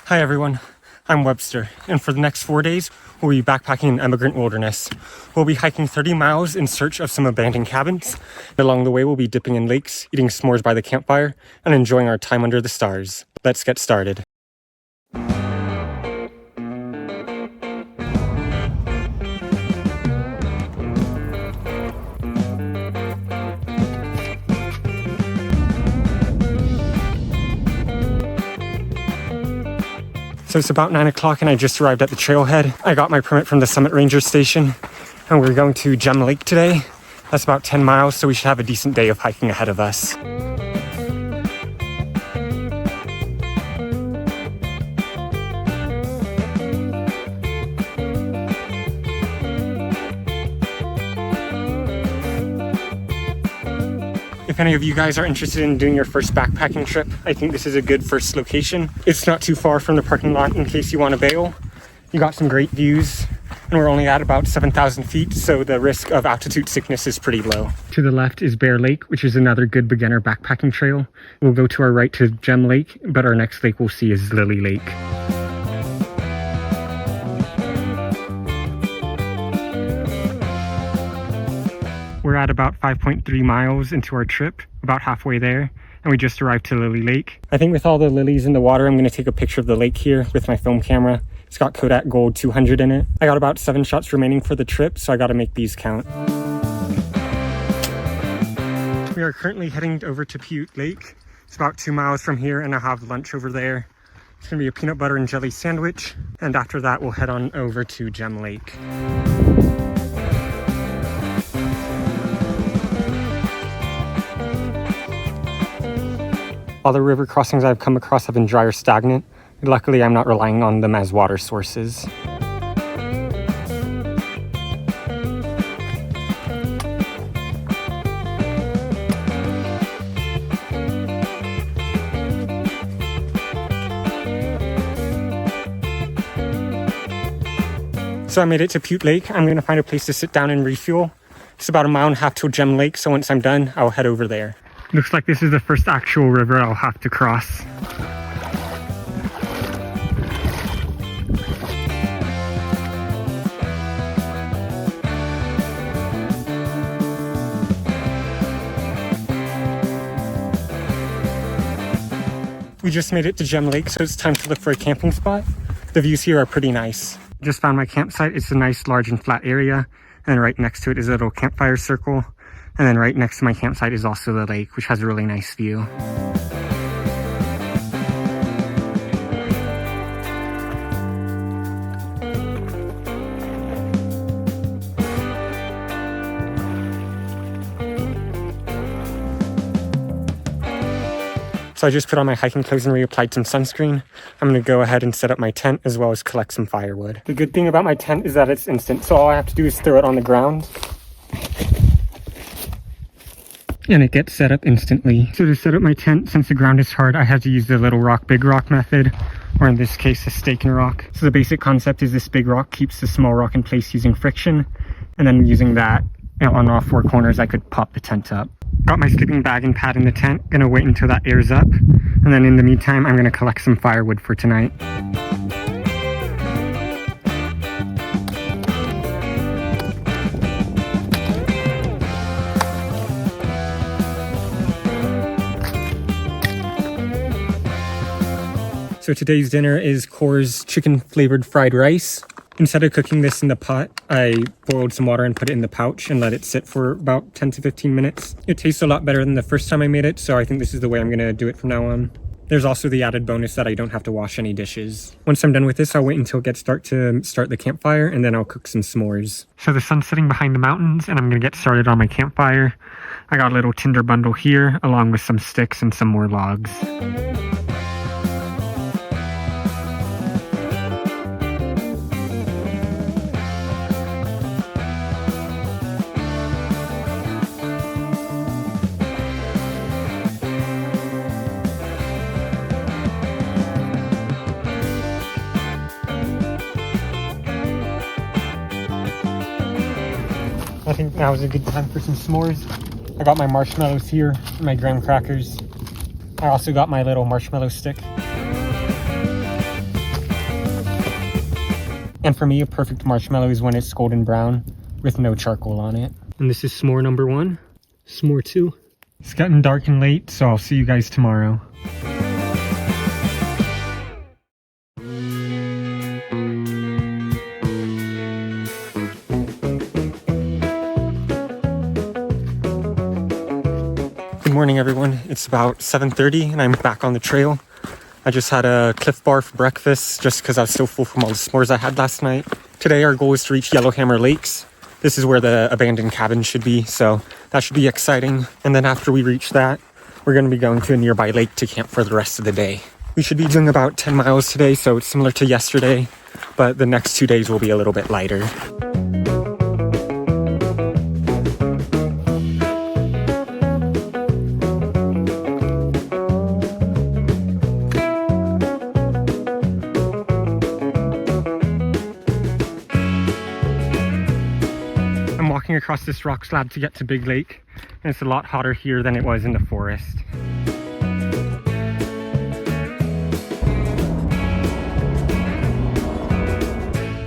Hi everyone, I'm Webster, and for the next 4 days, we'll be backpacking in Emigrant Wilderness. We'll be hiking 30 miles in search of some abandoned cabins. Along the way, we'll be dipping in lakes, eating s'mores by the campfire, and enjoying our time under the stars. Let's get started. So it's about 9 o'clock and I just arrived at the trailhead. I got my permit from the Summit Ranger Station and we're going to Gem Lake today. That's about 10 miles, so we should have a decent day of hiking ahead of us. If any of you guys are interested in doing your first backpacking trip, I think this is a good first location. It's not too far from the parking lot in case you want to bail. You got some great views, and we're only at about 7,000 feet, so the risk of altitude sickness is pretty low. To the left is Bear Lake, which is another good beginner backpacking trail. We'll go to our right to Gem Lake, but our next lake we'll see is Lily Lake. We're at about 5.3 miles into our trip, about halfway there, and we just arrived to Lily Lake. I think with all the lilies in the water, I'm going to take a picture of the lake here with my film camera. It's got Kodak Gold 200 in it. I got about 7 shots remaining for the trip, so I got to make these count. We are currently heading over to Butte Lake. It's about 2 miles from here, and I'll have lunch over there. It's going to be a peanut butter and jelly sandwich, and after that, we'll head on over to Gem Lake. All the river crossings I've come across have been dry or stagnant. Luckily, I'm not relying on them as water sources. So I made it to Butte Lake. I'm going to find a place to sit down and refuel. It's about 1.5 miles to Gem Lake, so once I'm done, I'll head over there. Looks like this is the first actual river I'll have to cross. We just made it to Gem Lake, so it's time to look for a camping spot. The views here are pretty nice. Just found my campsite. It's a nice, large and flat area, and right next to it is a little campfire circle. And then right next to my campsite is also the lake, which has a really nice view. So I just put on my hiking clothes and reapplied some sunscreen. I'm going to go ahead and set up my tent as well as collect some firewood. The good thing about my tent is that it's instant, so all I have to do is throw it on the ground. And it gets set up instantly. So to set up my tent, since the ground is hard, I had to use the little rock, big rock method, or in this case, a stake and rock. So the basic concept is this big rock keeps the small rock in place using friction, and then using that on all 4 corners, I could pop the tent up. Got my sleeping bag and pad in the tent, gonna wait until that airs up, and then in the meantime, I'm gonna collect some firewood for tonight. So today's dinner is Core's chicken flavored fried rice. Instead of cooking this in the pot, I boiled some water and put it in the pouch and let it sit for about 10 to 15 minutes. It tastes a lot better than the first time I made it, so I think this is the way I'm gonna do it from now on. There's also the added bonus that I don't have to wash any dishes. Once I'm done with this, I'll wait until it gets dark to start the campfire, and then I'll cook some s'mores. So the sun's setting behind the mountains, and I'm gonna get started on my campfire. I got a little tinder bundle here, along with some sticks and some more logs. I think now is a good time for some s'mores. I got my marshmallows here, my graham crackers. I also got my little marshmallow stick. And for me, a perfect marshmallow is when it's golden brown with no charcoal on it. And this is s'more number 1. S'more 2. It's getting dark and late, so I'll see you guys tomorrow. Good morning, everyone. It's about 7:30 and I'm back on the trail. I just had a Cliff Bar for breakfast just because I was still full from all the s'mores I had last night. Today our goal is to reach Yellowhammer Lakes. This is where the abandoned cabin should be, so that should be exciting. And then after we reach that, we're going to be going to a nearby lake to camp for the rest of the day. We should be doing about 10 miles today, so it's similar to yesterday, but the next 2 days will be a little bit lighter. Across this rock slab to get to Big Lake, and it's a lot hotter here than it was in the forest.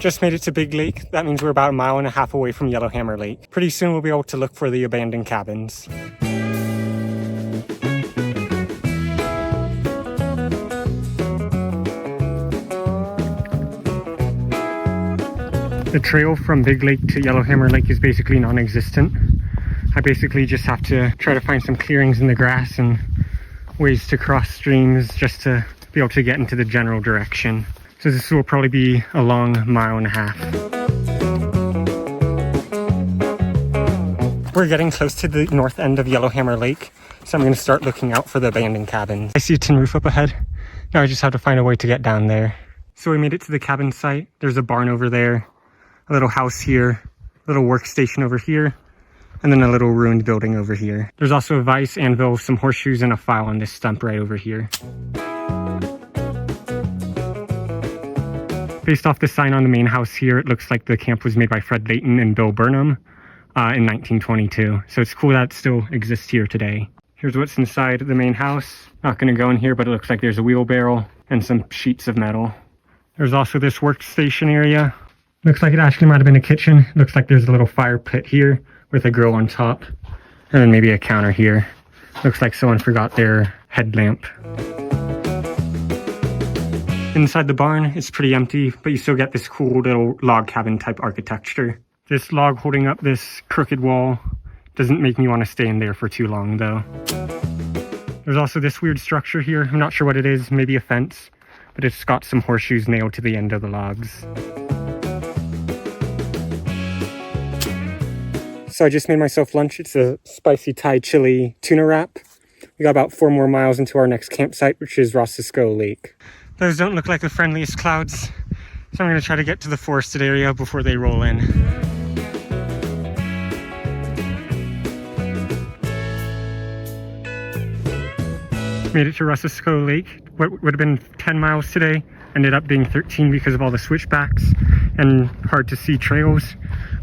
Just made it to Big Lake. That means we're about 1.5 miles away from Yellowhammer Lake. Pretty soon we'll be able to look for the abandoned cabins. The trail from Big Lake to Yellowhammer Lake is basically non-existent. I basically just have to try to find some clearings in the grass and ways to cross streams just to be able to get into the general direction. So this will probably be a long 1.5 miles. We're getting close to the north end of Yellowhammer Lake, so I'm going to start looking out for the abandoned cabins. I see a tin roof up ahead. Now I just have to find a way to get down there. So we made it to the cabin site. There's a barn over there, a little house here, a little workstation over here, and then a little ruined building over here. There's also a vise, anvil, some horseshoes, and a file on this stump right over here. Based off the sign on the main house here, it looks like the camp was made by Fred Layton and Bill Burnham in 1922. So it's cool that it still exists here today. Here's what's inside the main house. Not gonna go in here, but it looks like there's a wheelbarrow and some sheets of metal. There's also this workstation area. Looks like it actually might have been a kitchen. Looks like there's a little fire pit here with a grill on top. And then maybe a counter here. Looks like someone forgot their headlamp. Inside the barn, it's pretty empty, but you still get this cool little log cabin type architecture. This log holding up this crooked wall doesn't make me want to stay in there for too long though. There's also this weird structure here. I'm not sure what it is, maybe a fence, but it's got some horseshoes nailed to the end of the logs. So I just made myself lunch. It's a spicy Thai chili tuna wrap. We got about 4 more miles into our next campsite, which is Rosiscoco Lake. Those don't look like the friendliest clouds, so I'm going to try to get to the forested area before they roll in. Made it to Rosiscoco Lake. What would have been 10 miles today ended up being 13 because of all the switchbacks and hard to see trails.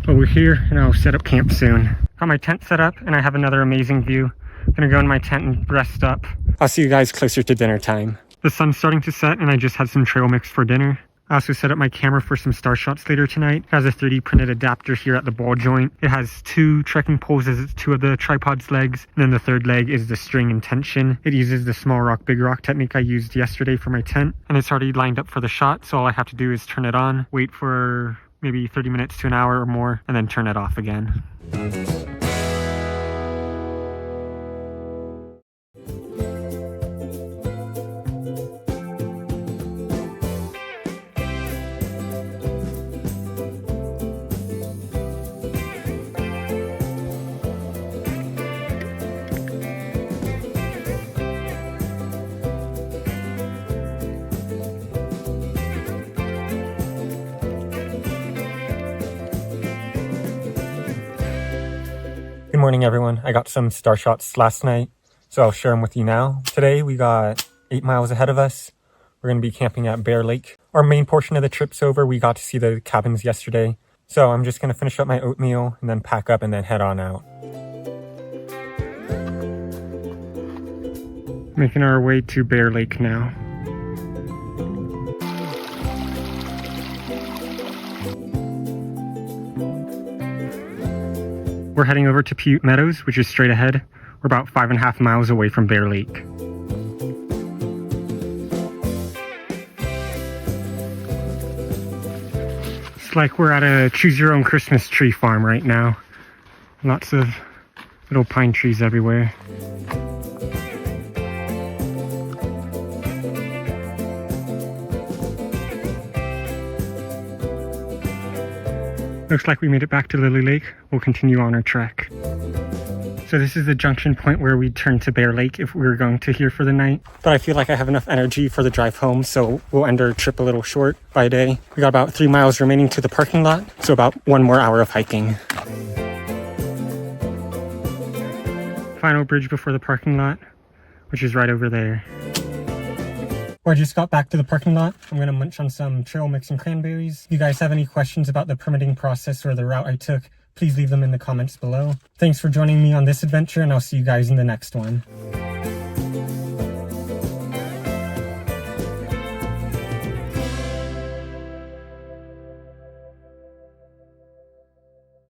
But we're here and I'll set up camp soon. Got my tent set up and I have another amazing view. I'm gonna go in my tent and rest up. I'll see you guys closer to dinner time. The sun's starting to set and I just had some trail mix for dinner. I also set up my camera for some star shots later tonight. It has a 3D printed adapter here at the ball joint. It has 2 trekking poles as 2 of the tripod's legs. And then the 3rd leg is the string and tension. It uses the small rock, big rock technique I used yesterday for my tent. And it's already lined up for the shot. So all I have to do is turn it on, wait for maybe 30 minutes to an hour or more, and then turn it off again. Good morning, everyone. I got some star shots last night, so I'll share them with you now. Today, we got 8 miles ahead of us. We're going to be camping at Bear Lake. Our main portion of the trip's over. We got to see the cabins yesterday. So I'm just going to finish up my oatmeal and then pack up and then head on out. Making our way to Bear Lake now. We're heading over to Pute Meadows, which is straight ahead. We're about 5.5 miles away from Bear Lake. It's like we're at a choose your own Christmas tree farm right now. Lots of little pine trees everywhere. Looks like we made it back to Lily Lake. We'll continue on our trek. So this is the junction point where we turn to Bear Lake if we were going to here for the night. But I feel like I have enough energy for the drive home, so we'll end our trip a little short by a day. We got about 3 miles remaining to the parking lot, so about 1 more hour of hiking. Final bridge before the parking lot, which is right over there. I just got back to the parking lot. I'm gonna munch on some trail mix and cranberries. If you guys have any questions about the permitting process or the route I took, please leave them in the comments below. Thanks for joining me on this adventure, and I'll see you guys in the next one.